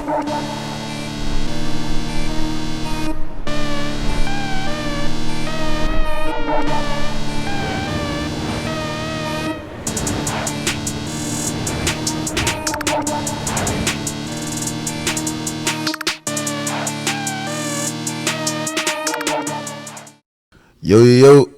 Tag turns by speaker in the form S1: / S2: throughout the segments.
S1: Yo, yo, yo.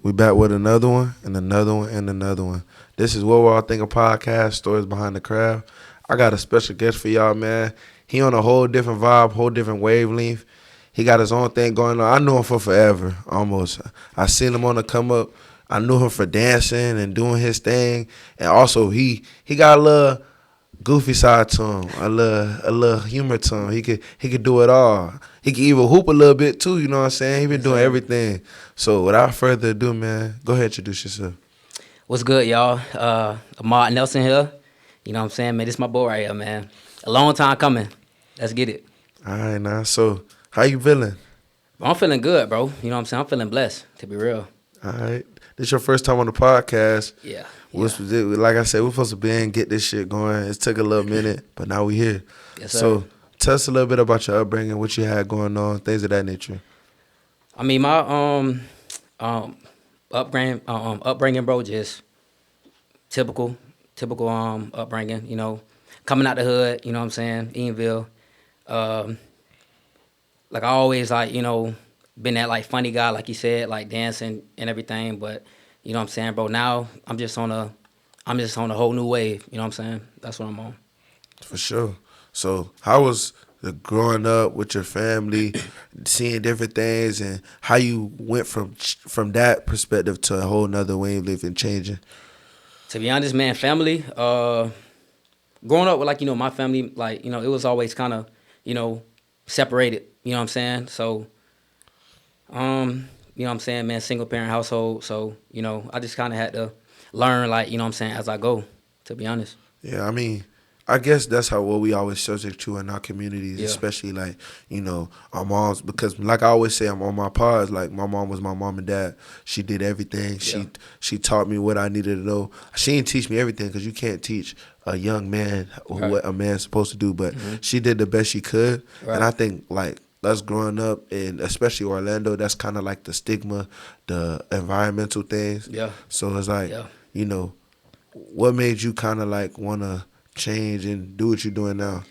S1: We back with another one and another one and another one. This is What We're All Thinking Podcast, Stories Behind the Craft. I got a special guest for y'all, man. He on a whole different vibe, whole different wavelength. He got his own thing going on. I knew him for forever, almost. I seen him on the come up. I knew him for dancing and doing his thing. And also, he got a little goofy side to him, a little humor to him. He could do it all. He can even hoop a little bit too, you know what I'm saying? He been doing everything. So without further ado, man, go ahead, introduce yourself.
S2: What's good, y'all? Ahmad Nelson here. You know what I'm saying, man? This is my boy right here, man. A long time coming. Let's get it.
S1: All right, now. So how you feeling?
S2: I'm feeling good, bro. You know what I'm saying? I'm feeling blessed, to be real.
S1: All right. This your first time on the podcast.
S2: Yeah.
S1: Like I said, we're supposed to be in, get this shit going. It took a little minute, but now we here.
S2: Yes, sir.
S1: So tell us a little bit about your upbringing, what you had going on, things of that nature.
S2: I mean, my upbringing, bro, just typical upbringing, you know. Coming out the hood, you know what I'm saying, Eatonville. Like I always been that like funny guy, like you said, like dancing and everything, but you know what I'm saying, bro, now I'm just on a whole new wave, you know what I'm saying? That's what I'm on.
S1: For sure. So how was the growing up with your family, seeing different things, and how you went from that perspective to a whole nother wavelength and changing?
S2: To be honest, man, family, growing up with my family, it was always kind of, separated, you know what I'm saying? So, you know what I'm saying, man, single parent household. So, I just kind of had to learn, you know what I'm saying, as I go, to be honest.
S1: Yeah, I mean, I guess that's what we always subject to in our communities,
S2: Yeah.
S1: especially our moms, because like I always say, I'm on my pods, like my mom was my mom and dad. She did everything.
S2: Yeah.
S1: She taught me what I needed to know. She didn't teach me everything because you can't teach a young man
S2: Right.
S1: what a man's supposed to do, but she did the best she could.
S2: Right.
S1: And I think us growing up, and especially Orlando, that's kind of like the stigma, the environmental things.
S2: Yeah.
S1: So it's like,
S2: Yeah.
S1: what made you kind of want to change and do what you're doing now?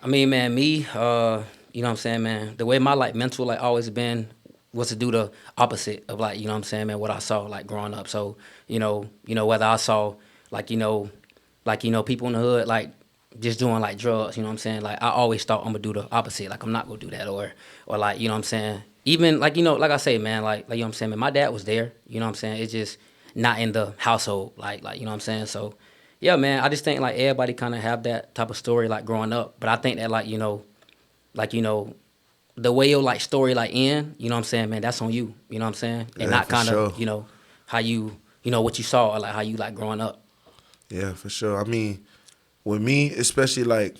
S2: I mean, man, me, you know what I'm saying, man, the way my mental always been was to do the opposite of you know what I'm saying, man, what I saw growing up. So, whether I saw people in the hood just doing drugs, you know what I'm saying? I always thought I'm gonna do the opposite, I'm not gonna do that or you know what I'm saying? Even like I say, man, you know what I'm saying, man, my dad was there, you know what I'm saying? It's just not in the household, you know what I'm saying? So yeah, man, I just think everybody kind of have that type of story growing up, but I think that the way your story end, you know what I'm saying, man, that's on you, you know what I'm saying, and
S1: Yeah,
S2: not
S1: for
S2: kind of
S1: sure.
S2: how you what you saw or how you growing up.
S1: Yeah, for sure. I mean, with me, especially like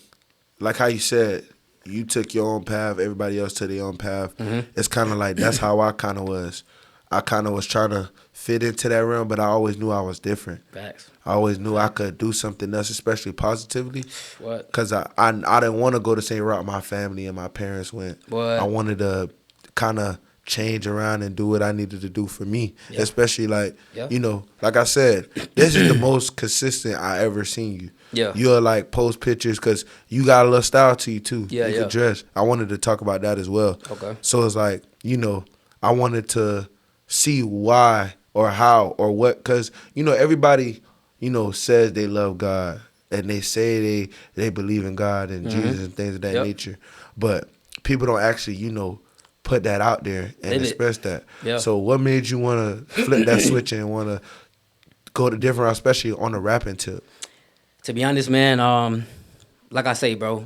S1: how you said, you took your own path, everybody else took their own path.
S2: Mm-hmm.
S1: It's kind of that's how I kind of was. I kind of was trying to fit into that realm, but I always knew I was different.
S2: Facts.
S1: I always knew I could do something else, especially positively.
S2: What?
S1: Because I didn't want to go the same route my family and my parents went.
S2: What?
S1: I wanted to kind of change around and do what I needed to do for me.
S2: Yeah.
S1: Especially like I said, this is the most consistent I ever seen you.
S2: Yeah.
S1: You'll post pictures because you got a little style to you too.
S2: Yeah,
S1: you
S2: yeah.
S1: can dress. I wanted to talk about that as well.
S2: Okay.
S1: So it's I wanted to see why or how or what, because everybody says they love God and they say they believe in God and Jesus and things of that nature, but people don't actually put that out there and
S2: Live it.
S1: express that.
S2: Yeah.
S1: So what made you want to flip that switch and want to go to different, especially on the rapping tip?
S2: To be honest, man, like I say, bro,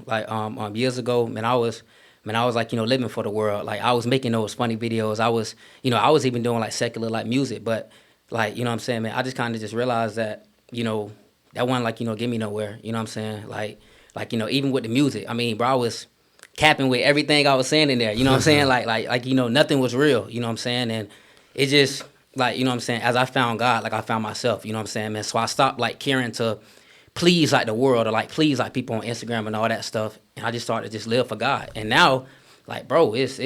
S2: years ago, man, I was living for the world. I was making those funny videos. I was even doing secular music, but you know what I'm saying, man, I just kind of just realized that, that wasn't get me nowhere. You know what I'm saying? Even with the music, I mean, bro, I was capping with everything I was saying in there. You know what I'm saying? Nothing was real. You know what I'm saying? And it just you know what I'm saying? As I found God, I found myself. You know what I'm saying, man? So I stopped caring to please like the world, or like please like people on Instagram and all that stuff. And I just started to just live for God. And now, like, bro, it's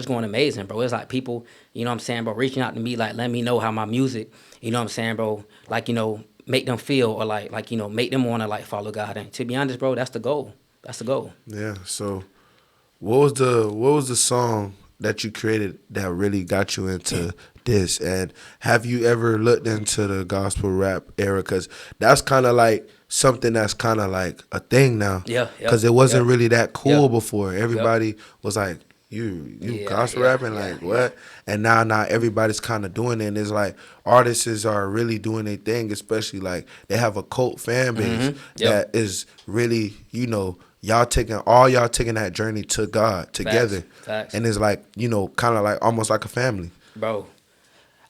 S2: going amazing, bro. It's like people, you know what I'm saying, bro, reaching out to me, like, let me know how my music, you know what I'm saying, bro, like, make them feel, or like, make them want to like follow God. And to be honest, bro, that's the goal. That's the goal.
S1: Yeah. So what was the song that you created that really got you into this? And have you ever looked into the gospel rap era? Because that's kind of like something that's kind of like a thing now.
S2: Yeah,
S1: Because
S2: yep,
S1: it wasn't
S2: yep,
S1: really that cool
S2: yep,
S1: before.
S2: yep.
S1: Everybody was like, you
S2: Yeah,
S1: gospel
S2: yeah,
S1: rapping,
S2: yeah,
S1: like
S2: yeah.
S1: what? And now everybody's kind of doing it. And it's like artists are really doing their thing, especially like they have a cult fan base
S2: Yep.
S1: that is really, y'all taking that journey to God
S2: Facts.
S1: together.
S2: Facts.
S1: And it's like, kind of like almost like a family.
S2: Bro,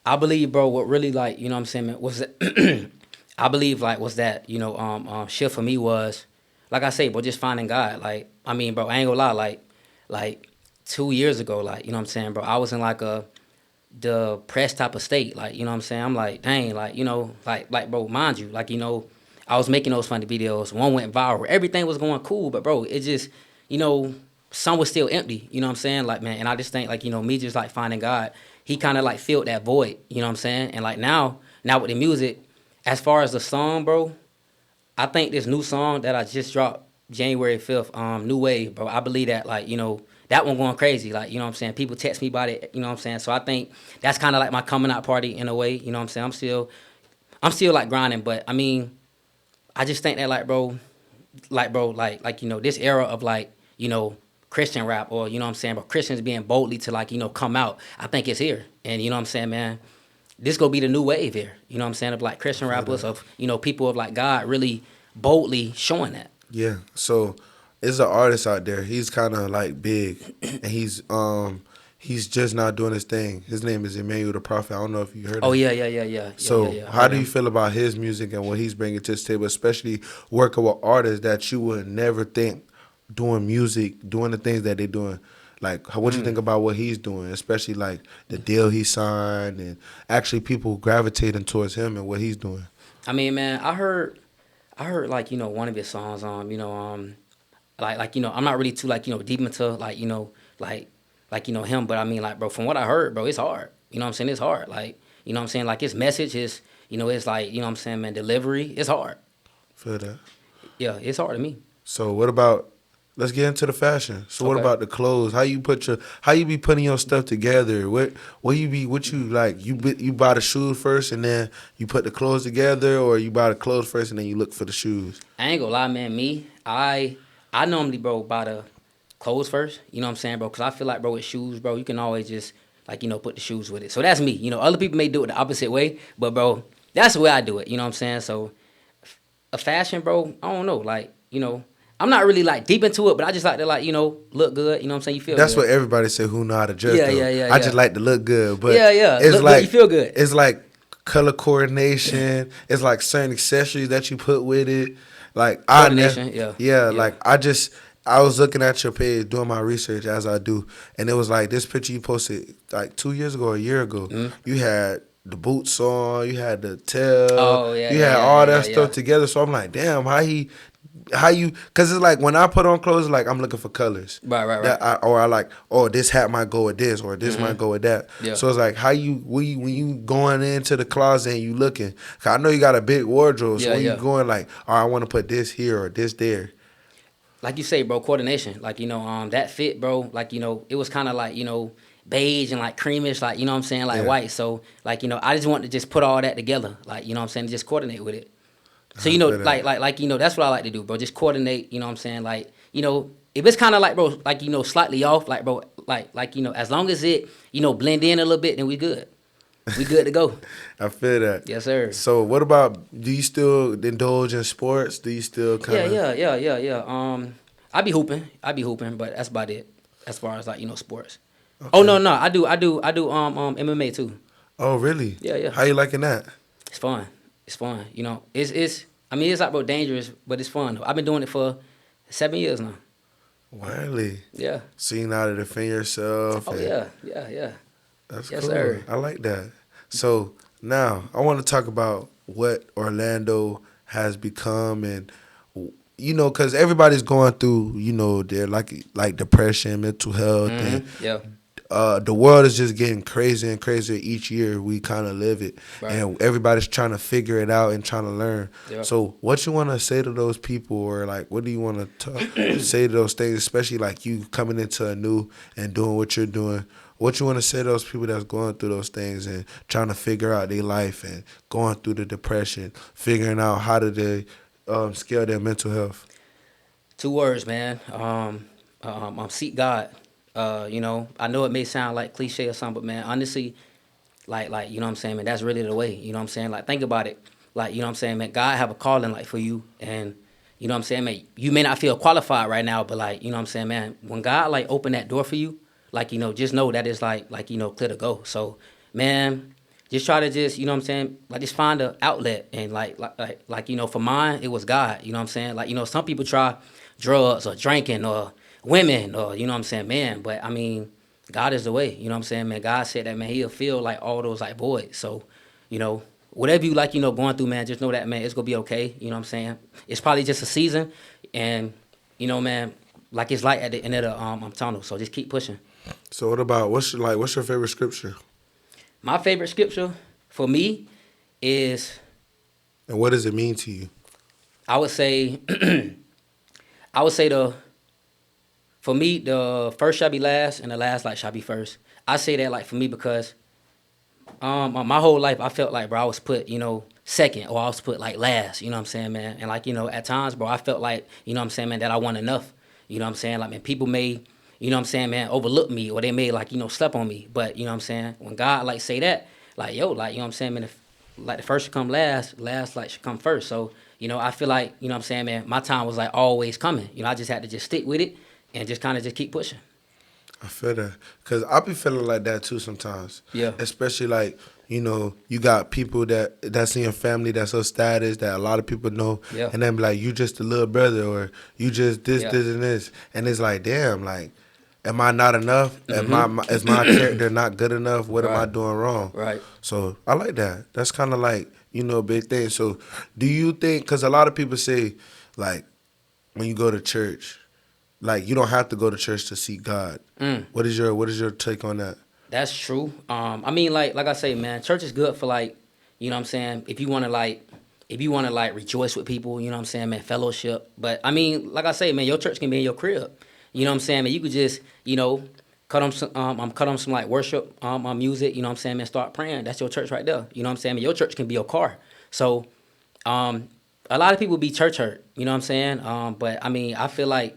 S2: I believe, bro, what really like, you know what I'm saying, man, was that I believe like was that, shift for me was, like I say, bro, just finding God. Like, I mean, bro, I ain't gonna lie, like 2 years ago, like, you know what I'm saying, bro, I was in like a depressed type of state. Like, you know what I'm saying? I'm like, dang, like, like bro, mind you, like, I was making those funny videos. One went viral. Everything was going cool, but bro, it just, you know, some was still empty. You know what I'm saying? Like, man, and I just think like, me just like finding God, he kind of like filled that void. You know what I'm saying? And like now with the music, as far as the song, bro, I think this new song that I just dropped January 5th, New Wave, bro, I believe that, like, that one going crazy. Like, you know what I'm saying? People text me about it, you know what I'm saying? So I think that's kind of like my coming out party in a way, you know what I'm saying? I'm still like grinding, but I mean, I just think that like, this era of like, Christian rap, or, you know what I'm saying, but Christians being boldly to like, come out, I think it's here. And you know what I'm saying, man? This gonna be the new wave here. You know what I'm saying? Of like Christian
S1: Feel
S2: rappers,
S1: that.
S2: of people of like God really boldly showing that.
S1: Yeah. So there's an artist out there. He's kind of like big, and he's just not doing his thing. His name is Emmanuel the Prophet. I don't know if you heard
S2: Oh
S1: of him.
S2: yeah, yeah, yeah, yeah, yeah, yeah,
S1: So
S2: yeah. I
S1: how
S2: heard
S1: do you
S2: him.
S1: feel about his music and what he's bringing to the table, especially working with artists that you would never think doing music, doing the things that they're doing? Like, what you think about what he's doing, especially like the deal he signed, and actually people gravitating towards him and what he's doing?
S2: I mean, man, I heard like one of his songs. I'm not really too like deep into like him, but I mean like bro, from what I heard, bro, it's hard. You know what I'm saying? It's hard. Like you know what I'm saying? Like his message is it's like you know what I'm saying, man. Delivery, it's hard.
S1: Feel that?
S2: Yeah, it's hard to me.
S1: So what about? Let's get into the fashion. So what
S2: Okay.
S1: about the clothes? How you be putting your stuff together? What you like? You buy the shoes first and then you put the clothes together, or you buy the clothes first and then you look for the shoes?
S2: I ain't gonna lie, man. I normally, bro, buy the clothes first. You know what I'm saying, bro? Because I feel like, bro, with shoes, bro, you can always just like put the shoes with it. So that's me. Other people may do it the opposite way, but bro, that's the way I do it. You know what I'm saying? So a fashion, bro, I don't know. Like I'm not really like deep into it, but I just like to like look good. You know what I'm saying? You feel
S1: That's
S2: good.
S1: what everybody say who know how to dress
S2: Yeah,
S1: though.
S2: yeah, yeah,
S1: I just
S2: yeah.
S1: like to look good, but
S2: Yeah, yeah.
S1: it's
S2: Look good. You
S1: like
S2: feel good.
S1: it's like color coordination. It's like certain accessories that you put with it. Like
S2: Coordination. Yeah,
S1: yeah,
S2: yeah.
S1: like I was looking at your page doing my research as I do, and it was like this picture you posted like 2 years ago, or a year ago.
S2: Mm.
S1: You had the boots on, you had the tail,
S2: Oh yeah,
S1: you
S2: yeah,
S1: had
S2: yeah,
S1: all
S2: yeah,
S1: that
S2: yeah,
S1: stuff
S2: yeah.
S1: together. So I'm like, damn, how you? Because it's like when I put on clothes, like I'm looking for colors.
S2: Right, right, right.
S1: Or I like, oh, this hat might go with this, or this might go with that.
S2: Yeah.
S1: So it's like how you when you going into the closet and you looking. 'Cause I know you got a big wardrobe, so
S2: Yeah,
S1: when you
S2: yeah.
S1: going like, oh, I want to put this here or this there.
S2: Like you say, bro, coordination. Like, that fit, bro, like, it was kind of like, beige and like creamish, like, you know what I'm saying, like
S1: Yeah,
S2: white. So, like, I just wanted to just put all that together, like, you know what I'm saying, just coordinate with it. So,
S1: I feel that.
S2: that's what I like to do, bro. Just coordinate, you know what I'm saying? Like, if it's kind of like, bro, like, slightly off, like, bro, as long as it, blend in a little bit, then we good. We good to go.
S1: I feel that.
S2: Yes, sir.
S1: So what about? Do you still indulge in sports? Do you still kind
S2: Yeah,
S1: of?
S2: yeah, yeah, yeah, yeah. I be hooping, but that's about it. As far as like sports. Oh
S1: Okay.
S2: no, no, I do MMA too.
S1: Oh, really?
S2: Yeah, yeah.
S1: How you liking that?
S2: It's fun. It's fun. It's. I mean, it's like bro dangerous, but it's fun. I've been doing it for 7 years now.
S1: Really?
S2: Yeah.
S1: So you know how to defend yourself,
S2: Oh
S1: and
S2: yeah, yeah, yeah.
S1: that's
S2: Yes,
S1: cool.
S2: sir.
S1: I like that. So now I want to talk about what Orlando has become, and because everybody's going through, their like depression, mental health, and
S2: Yeah.
S1: the world is just getting crazier and crazier each year. We kind of live it,
S2: Right.
S1: and everybody's trying to figure it out and trying to learn.
S2: Yeah.
S1: So, what you want to say to those people, or like, what do you want to say to those things, especially like you coming into a new and doing what you're doing? What you want to say to those people that's going through those things and trying to figure out their life and going through the depression, figuring out how do they scale their mental health?
S2: Two words, man. Seek God. I know it may sound like cliche or something, but man, honestly, you know what I'm saying, man, that's really the way. You know what I'm saying? Like, think about it. Like, you know what I'm saying, man, God have a calling like for you, and you know what I'm saying, man, you may not feel qualified right now, but like, you know what I'm saying, man, when God like open that door for you, like, just know that it's clear to go. So, man, just try to just, you know what I'm saying, like just find an outlet, and for mine, it was God. You know what I'm saying? Like, some people try drugs or drinking or women or, you know what I'm saying, man, but I mean, God is the way. You know what I'm saying, man? God said that, man, he'll fill like all those like voids. So, whatever you like, going through, man, just know that, man, it's gonna be okay. You know what I'm saying? It's probably just a season, and man, like it's light at the end of the tunnel. So just keep pushing.
S1: So, what about what's your favorite scripture,
S2: My favorite scripture for me is,
S1: and what does it mean to you?
S2: I would say I would say the for me the first shall be last and the last like shall be first. I say that like for me because my whole life I felt like, bro, I was put, second, or I was put like last, you know what I'm saying, man? And like, at times, bro, I felt like, you know what I'm saying, man, that I wasn't enough. You know what I'm saying? Like, man, people may, you know what I'm saying, man, overlook me, or they may like, slept on me. But you know what I'm saying? When God like say that, like, yo, like, you know what I'm saying, man, if like the first should come last, last like should come first. So, I feel like, you know what I'm saying, man, my time was like always coming. I just had to just stick with it and just kind of just keep pushing.
S1: I feel that because I be feeling like that too sometimes,
S2: Yeah.
S1: especially like you got people that's in your family that's of status that a lot of people know,
S2: Yeah.
S1: and then be like you just a little brother or you just this
S2: Yeah.
S1: this and this, and it's like damn, like am I not enough?
S2: Mm-hmm.
S1: Is my character not good enough? What am I
S2: Right.
S1: doing wrong?
S2: Right.
S1: So I like that. That's kind of like a big thing. So do you think? Because a lot of people say like when you go to church. Like you don't have to go to church to seek God.
S2: Mm.
S1: What is your take on that?
S2: That's true. I mean, like I say, man, church is good for like, you know what I'm saying. If you want to like rejoice with people, you know what I'm saying, man, fellowship. But I mean, like I say, man, your church can be in your crib. You know what I'm saying, man. You could just, cut on some like worship music. You know what I'm saying, man. Start praying. That's your church right there. You know what I'm saying, man. Your church can be your car. So, um, a lot of people be church hurt. You know what I'm saying. But I mean, I feel like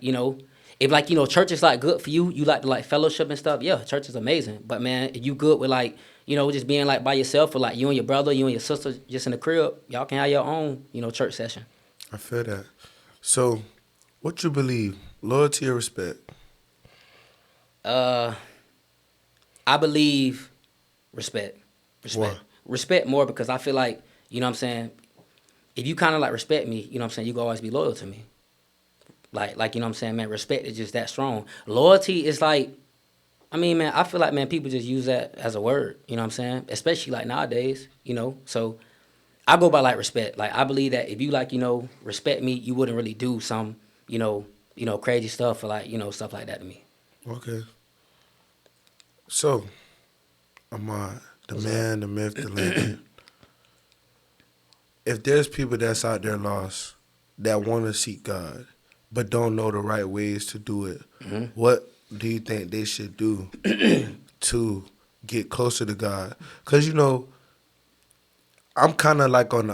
S2: if like church is like good for you, you like to like fellowship and stuff. Yeah, church is amazing. But man, if you good with like just being like by yourself, or like you and your brother, you and your sister just in the crib, y'all can have your own church session.
S1: I feel that. So, what you believe? Loyalty or respect?
S2: Uh, I believe respect,
S1: Why?
S2: respect, respect more because I feel like what I'm saying. If you kind of like respect me, you know what I'm saying, you can always be loyal to me. Like you know what I'm saying, man. Respect is just that strong. Loyalty is like, I mean, man, I feel like, man, people just use that as a word, you know what I'm saying? Especially like nowadays, So I go by like respect. Like I believe that if you like, respect me, you wouldn't really do some, crazy stuff or like, stuff like that to me.
S1: Okay. So, Ahmad, the
S2: What's up?
S1: man, the myth, the legend. If there's people that's out there lost that want to seek God but don't know the right ways to do it,
S2: Hmm.
S1: what do you think they should do to get closer to God? Because I'm kind of like on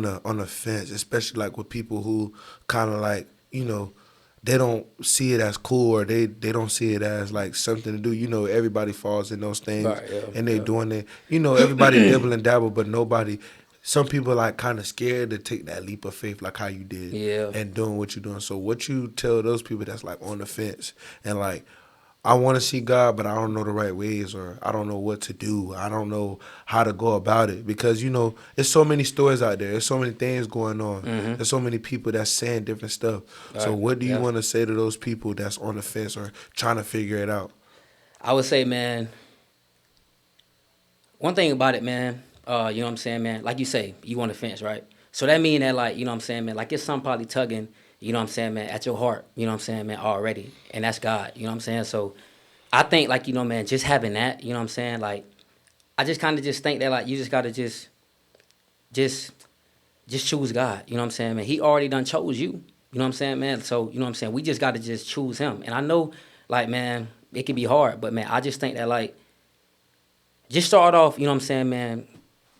S1: the fence, especially like with people who kind of like they don't see it as cool or they don't see it as like something to do. Everybody falls in those things
S2: Right, yeah,
S1: and they
S2: yeah.
S1: doing it. Everybody dibble and dabble, but nobody. Some people like kind of scared to take that leap of faith, like how you did,
S2: Yeah.
S1: and doing what you're doing. So what you tell those people that's like on the fence and like I want to see God, but I don't know the right ways, or I don't know what to do. I don't know how to go about it because there's so many stories out there. There's so many things going on.
S2: Hmm.
S1: There's so many people that's saying different stuff. So,
S2: Right,
S1: what do you
S2: yeah.
S1: want to say to those people that's on the fence or trying to figure it out?
S2: I would say, man, one thing about it, man, you know what I'm saying, man, like you say, you on the fence, right? So that mean that like, you know what I'm saying, man, like it's something probably tugging, you know what I'm saying, man, at your heart, you know what I'm saying, man, already. And that's God, you know what I'm saying? So I think like, you know, man, just having that, you know what I'm saying, like I just kind of just think that like you just got to just just choose God. You know what I'm saying, man? He already done chose you. You know what I'm saying, man? So, you know what I'm saying? We just got to just choose him. And I know, like, man, it can be hard, but, man, I just think that, like, just start off, you know what I'm saying, man,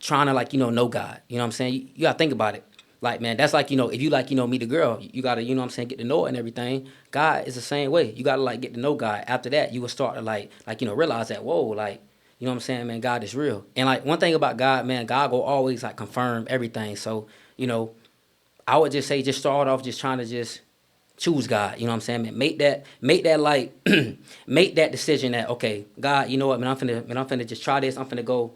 S2: trying to, like, know God. You know what I'm saying? You got to think about it. Like, man, that's like, if you, like, meet a girl, you got to, you know what I'm saying, get to know her and everything. God is the same way. You got to, like, get to know God. After that, you will start to, realize that, whoa, like, you know what I'm saying, man, God is real. And, like, one thing about God, man, God will always, like, confirm everything. So, you know, I would just say just start off just trying to just choose God. You know what I'm saying? Man, make that like make that decision that okay, God, you know what, man, I'm finna just try this. I'm finna go,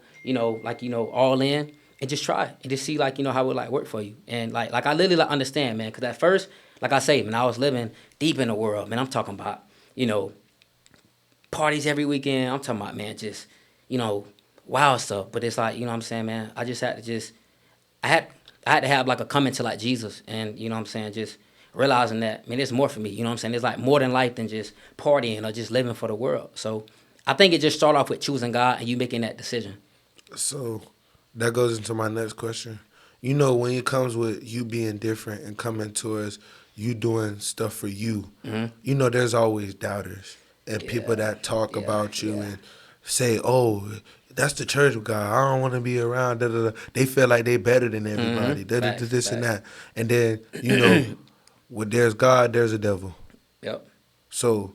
S2: all in and just try it and just see like how it like work for you. And like I literally like understand, man, because at first, like I say, man, I was living deep in the world, man. I'm talking about, parties every weekend. I'm talking about, man, just, you know, wild stuff. But it's like, you know what I'm saying, man, I just had to just I had I had to have like a coming to like Jesus, and you know what I'm saying, just realizing that man, there's more for me. You know what I'm saying? There's like more than life than just partying or just living for the world. So I think it just start off with choosing God and you making that decision.
S1: So that goes into my next question. You know, when it comes with you being different and coming towards you doing stuff for you, you know, there's always doubters and people
S2: Yeah,
S1: that talk
S2: yeah,
S1: about you
S2: yeah.
S1: and say, "Oh, that's the church of God. I don't want to be around." Da, da, da. They feel like they better than everybody. Da, da, da,
S2: Facts,
S1: this and
S2: facts.
S1: that. And then you know, where there's God, there's a devil.
S2: Yep.
S1: So,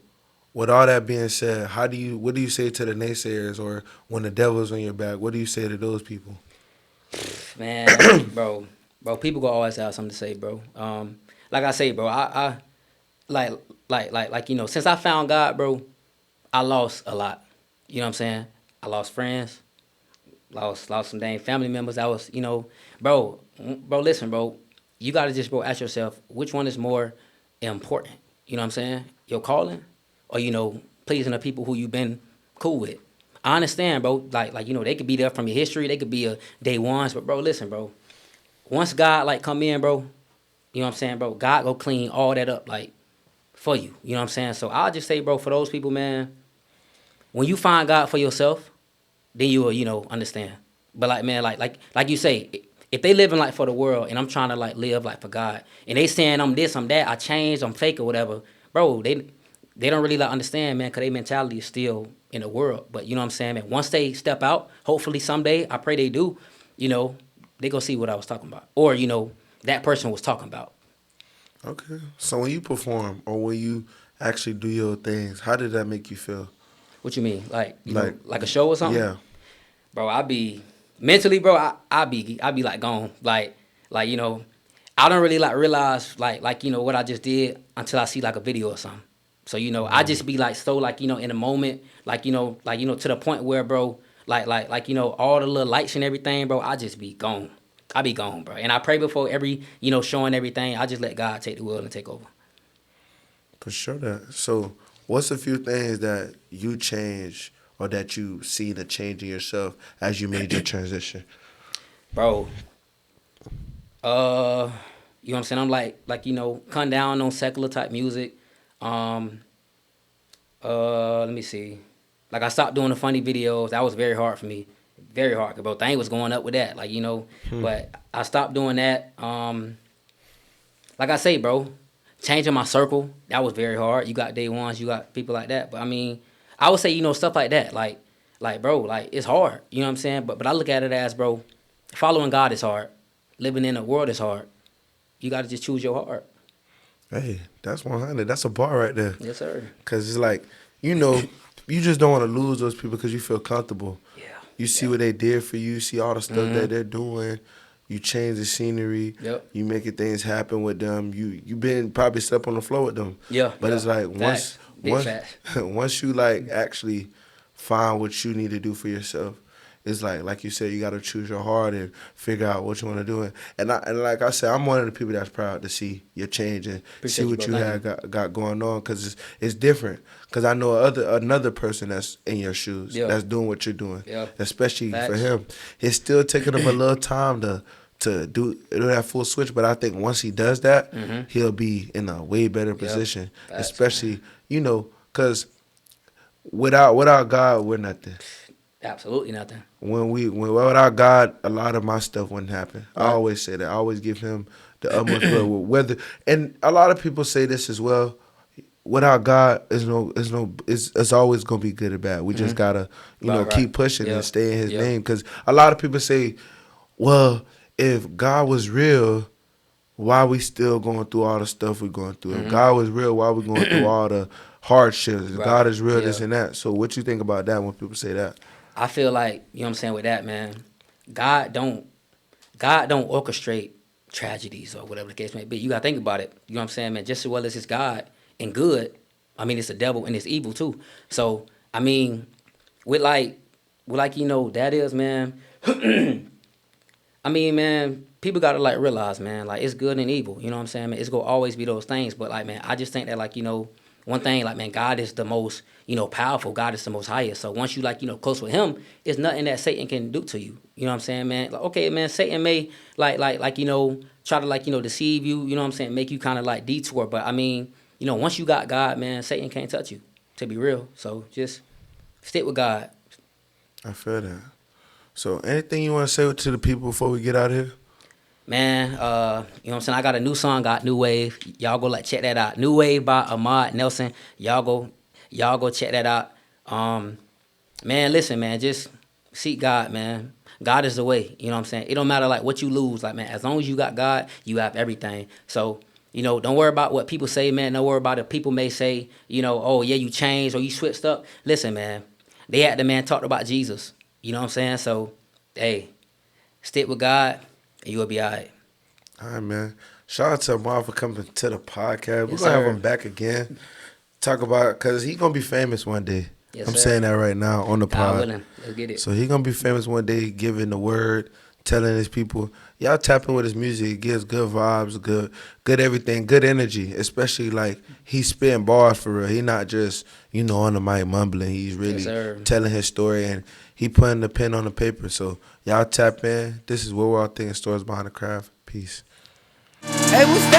S1: with all that being said, what do you say to the naysayers, or when the devil's on your back, what do you say to those people?
S2: Man, bro, people gonna always have something to say, bro. Like I say, bro, I like since I found God, bro, I lost a lot. You know what I'm saying? I lost friends, lost some dang family members. I was, bro, listen, bro, you gotta just bro ask yourself which one is more important. You know what I'm saying? Your calling, or pleasing the people who you've been cool with. I understand, bro. Like they could be there from your history. They could be a day ones, but bro, listen, bro. Once God like come in, bro, you know what I'm saying, bro. God go clean all that up like for you. You know what I'm saying? So I'll just say, bro, for those people, man, when you find God for yourself, then you will, understand. But like man, like you say, if they living like for the world and I'm trying to like live like for God, and they saying I'm this, I'm that, I changed, I'm fake or whatever, bro, they don't really like understand, man, because their mentality is still in the world. But you know what I'm saying, man, once they step out, hopefully someday, I pray they do, you know, they gonna see what I was talking about. Or, that person was talking about.
S1: Okay. So when you perform or when you actually do your things, how did that make you feel?
S2: What you mean? Like,
S1: Like,
S2: like a show or something?
S1: yeah.
S2: Bro, I be mentally, bro. I be like gone, like I don't really like realize like what I just did until I see like a video or something. So I just be like so like in the moment, like to the point where, bro, like all the little lights and everything, bro. I just be gone. I be gone, bro. And I pray before every showing everything. I just let God take the wheel and take over.
S1: For sure that. So what's a few things that you changed or that you seen a change in yourself as you made your transition?
S2: Bro, uh, you know what I'm saying? I'm like cutting down on secular type music. Um, let me see. Like I stopped doing the funny videos. That was very hard for me. Very hard. Bro, thing was going up with that. But I stopped doing that. Like I say, bro, changing my circle. That was very hard. You got day ones. You got people like that. But I mean, I would say stuff like that. Like bro, like it's hard. You know what I'm saying? But I look at it as, bro, following God is hard. Living in the world is hard. You got to just choose your heart.
S1: Hey, that's 100. That's a bar right there.
S2: Yes, sir.
S1: Because it's like, you know, you just don't want to lose those people because you feel comfortable.
S2: Yeah.
S1: You see
S2: Yep.
S1: what they did for you, see all the stuff that they're doing. You change the scenery.
S2: Yep.
S1: You making things happen with them. You been probably slept on the floor with them.
S2: Yeah.
S1: But
S2: Yeah.
S1: it's like
S2: Facts. Big facts.
S1: once you like actually find what you need to do for yourself, it's like you said, you got to choose your heart and figure out what you want to do. And like I said, I'm one of the people that's proud to see your change and see
S2: Appreciate you,
S1: what
S2: bro.
S1: you
S2: Thank
S1: had
S2: you.
S1: got going on because it's different. Because I know another person that's in your shoes
S2: Yeah.
S1: that's doing what you're doing,
S2: Yeah.
S1: especially for
S2: Facts.
S1: him. It's still taking him a little time to do that full switch. But I think once he does that,
S2: Mm-hmm.
S1: he'll be in a way better position,
S2: Facts,
S1: especially because without God, we're nothing.
S2: Absolutely nothing.
S1: When without God, a lot of my stuff wouldn't happen. I
S2: Right.
S1: always say that. I always give him the utmost glory. Whether and a lot of people say this as well. Without God, it's always gonna be good or bad. We just
S2: Mm-hmm.
S1: gotta
S2: Right.
S1: keep pushing and
S2: Yeah.
S1: stay in His
S2: Yeah.
S1: name. Because a lot of people say, well, if God was real, why we still going through all the stuff we're going through? If
S2: Mm-hmm.
S1: God was real, why we going through all the hardships? If God
S2: Right.
S1: is real, this
S2: Yeah.
S1: and that. So what you think about that when people say that?
S2: I feel like, you know what I'm saying, with that, man, God don't God don't orchestrate tragedies or whatever the case may be. You gotta think about it. You know what I'm saying, man? Just as well as it's God and good, I mean it's the devil and it's evil too. So I mean, with like that is, man, I mean, man, people gotta like realize, man, like it's good and evil. You know what I'm saying, man? It's gonna always be those things. But like, man, I just think that like, one thing, like, man, God is the most, powerful. God is the most highest. So once you like, close with him, it's nothing that Satan can do to you. You know what I'm saying, man? Like, okay, man, Satan may try to like, deceive you, you know what I'm saying, make you kind of like detour. But I mean, once you got God, man, Satan can't touch you, to be real. So just stick with God.
S1: I feel that. So anything you want to say to the people before we get out of here?
S2: Man, you know what I'm saying? I got a new song, got New Wave. Y'all go like check that out. New Wave by Ahmad Nelson. Y'all go check that out. Man, listen, man, just seek God, man. God is the way. You know what I'm saying? It don't matter like what you lose, like, man, as long as you got God, you have everything. So, don't worry about what people say, man. Don't worry about it. People may say, oh yeah, you changed or you switched up. Listen, man. They had the man talked about Jesus. You know what I'm saying? So, hey, stick with God and you'll be all right.
S1: All right, man. Shout out to Amar for coming to the podcast. We're
S2: Yes,
S1: going to have
S2: sir.
S1: him back again. Talk about, because he's going to be famous one day.
S2: Yes,
S1: I'm
S2: sir.
S1: saying that right now on the
S2: God
S1: pod.
S2: willing. Let's get it.
S1: So he's going to be famous one day, giving the word, telling his people. Y'all tap in with his music. It gives good vibes, good everything, good energy. Especially like he's spitting bars for real. He not just, on the mic mumbling. He's
S2: Yes,
S1: really
S2: sir.
S1: telling his story and he putting the pen on the paper. So y'all tap in. This is what we're all thinking, stories behind the craft. Peace.
S3: Hey, what's